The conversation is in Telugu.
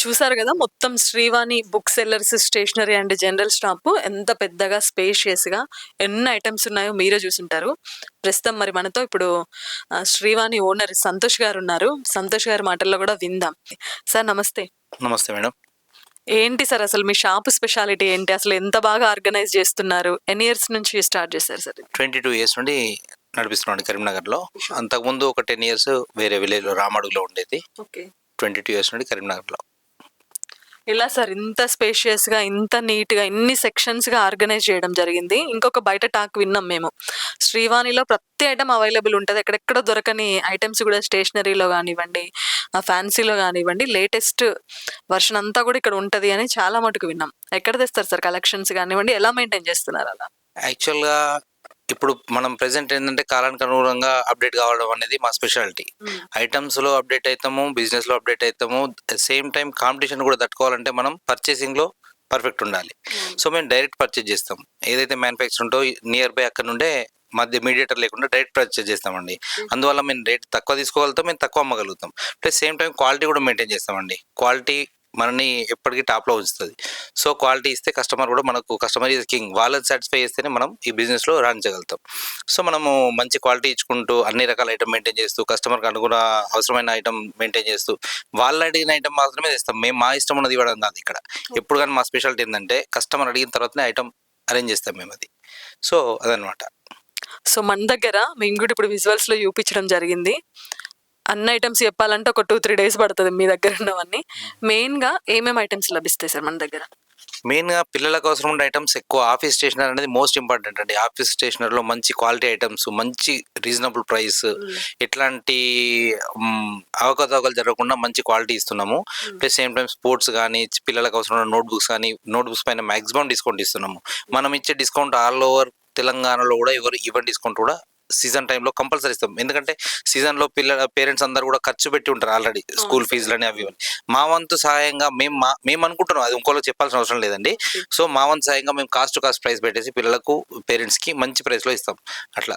చూసారు గదా! మొత్తం Srivani book sellers, stationery and general shop ఎంత పెద్దగా స్పేషియస్‌గా ఎన్ని ఐటెమ్స్ ఉన్నాయో మీరే జూసుంటారు. ప్రస్తుతం మరి మనతో ఇప్పుడు శ్రీవాణి ఓనర్ సంతోష్ గారున్నారు. సంతోష్ గారి మాటల్లో గూడా విందాం. సార్ నమస్తే. నమస్తే మేడం. ఏంటి సార్ అసలు మీ షాపు స్పెషాలిటీ ఏంటి? అసలు ఎంత బాగా ఆర్గనైజ్ జేస్తున్నారు? ఎన్ని ఇయర్స్ నుంచి స్టార్ట్ జేశారు సార్ ఇది? 22 ఇయర్స్ నుండి నడిపిస్తున్నాను కరీంనగర్‌లో. అంతకుముందు ఒక 10 ఇయర్స్ వేరే విలేజ్‌లో రామడుగులో ఉండేది. ఓకే. 22 ఇయర్స్ నుండి కరీంనగర్‌లో. ఎలా సార్ ఇంత స్పేషియస్‌గా, ఇంత నీట్‌గా, ఇన్ని సెక్షన్స్‌గా ఆర్గనైజ్ చేయడం జరిగింది. ఇంకొక బయట టాక్ విన్నాం మేము. శ్రీవాణిలో ప్రతి ఐటెమ్ అవైలబుల్ ఉంటది. ఎక్కడెక్కడ దొరకని ఐటెమ్స్ గూడా స్టేషనరీలో గానివ్వండి, ఫ్యాన్సీలో గానివ్వండి, లేటెస్ట్ వెర్షన్ అంతా గూడా ఇక్కడ ఉంటది అని చాలా మటుకు విన్నాం. ఎక్కడ తెస్తారు సార్ కలెక్షన్స్ గానివ్వండి? ఎలా మెయింటైన్ చేస్తున్నారు అలా? యాక్చువల్‌గా ఇప్పుడు మనం ప్రెజెంట్ ఏందంటే కాలానికి అనుగుణంగా అప్‌డేట్ కావడం అనేది మా స్పెషాలిటీ. ఐటెమ్స్‌లో అప్‌డేట్ అయితాము, బిజినెస్‌లో అప్‌డేట్ అయితాము. సేమ్ టైమ్ కాంపిటీషన్ కూడా తట్టుకోవాలంటే మనం పర్చేసింగ్‌లో పర్ఫెక్ట్ ఉండాలి. సో, మేము డైరెక్ట్ పర్చేజ్ చేస్తాం. ఏదైతే మ్యానుఫ్యాక్చర్ ఉంటో నియర్ బై అక్కడ నుండే మధ్య మీడియేటర్ లేకుండా డైరెక్ట్ పర్చేజ్ చేస్తామండి. అందువల్ల మేము రేట్ తక్కువ తీసుకోగలుగుతాం, మేము తక్కువ అమ్మగలుగుతాం. ప్లస్ సేమ్ టైమ్ క్వాలిటీ కూడా మెయింటైన్ చేస్తామండి. క్వాలిటీ మనని ఎప్పటికీ టాప్‌లో ఉంచుతది. సో, క్వాలిటీ ఇస్తే కస్టమర్ కూడా మనకు కస్టమర్ ఈజ్ కింగ్. వాళ్ళని సాటిస్ఫై చేస్తేనే మనం ఈ బిజినెస్‌లో రాణించగలుగుతాం. సో, మనము మంచి క్వాలిటీ ఇచ్చుకుంటూ అన్ని రకాల ఐటెమ్ మెయింటైన్ చేస్తూ కస్టమర్‌కి అనుగుణ అవసరమైన ఐటెమ్ మెయింటైన్ చేస్తూ వాళ్ళు అడిగిన ఐటెమ్ మాత్రమే తెస్తాం. మేము మా ఇష్టం ఉన్నది ఇవ్వడం కాదు ఇక్కడ. ఎప్పుడు గాని మా స్పెషాలిటీ ఏందంటే కస్టమర్ అడిగిన తర్వాతనే ఐటెమ్ అరేంజ్ చేస్తాం మేమది. సో, అదనమాట. సో, మన దగ్గర మేము గూడా ఇప్పుడు విజువల్స్‌లో చూపించడం జరిగింది. అన్ని ఐటెమ్స్ చెప్పాలంటే ఒక 2, 3 డేస్ పడతది మీ దగ్గర ఉన్నవన్నీ. మెయిన్‌గా ఏమేమి ఐటెమ్స్ లభిస్తాయి సార్ మన దగ్గర? మెయిన్‌గా పిల్లలకు అవసరం ఉండే ఐటెమ్స్ ఎక్కువ ఆఫీస్ స్టేషనరీ అనేది మోస్ట్ ఇంపార్టెంట్ అండి. ఆఫీస్ స్టేషనరీలో మంచి క్వాలిటీ ఐటెమ్స్, మంచి రీజనబుల్ ప్రైస్, ఎట్లాంటి అవకతవకలు జరగకుండా మంచి క్వాలిటీ ఇస్తున్నాము. ప్లస్ సేమ్ టైమ్ స్పోర్ట్స్ గానీ, పిల్లలకు అవసరమైన నోట్‌బుక్స్ గానీ, నోట్‌బుక్స్ పైన మాక్సిమం డిస్కౌంట్ ఇస్తున్నాము. మనం ఇచ్చే డిస్కౌంట్ ఆల్ ఓవర్ తెలంగాణలో కూడా ఎవరు ఇవ్వని డిస్కౌంట్ కూడా సీజన్ టైంలో కంపల్సరీ ఇస్తాం. ఎందుకంటే సీజన్‌లో పేరెంట్స్ అందరూ కూడా ఖర్చు పెట్టి ఉంటారు ఆల్రెడీ. స్కూల్ ఫీజులని అవి ఇవని. మా వంతు సహాయంగా మేము అనుకుంటున్నాం, అది ఇంకోళ్ళకి చెప్పాల్సిన అవసరం లేదండి. సో, మా వంతు సహాయంగా మేము కాస్ట్ టు కాస్ట్ ప్రైస్ పెట్టేసి పిల్లలకు, పేరెంట్స్‌కి మంచి ప్రైస్‌లో ఇస్తాం. అట్లా.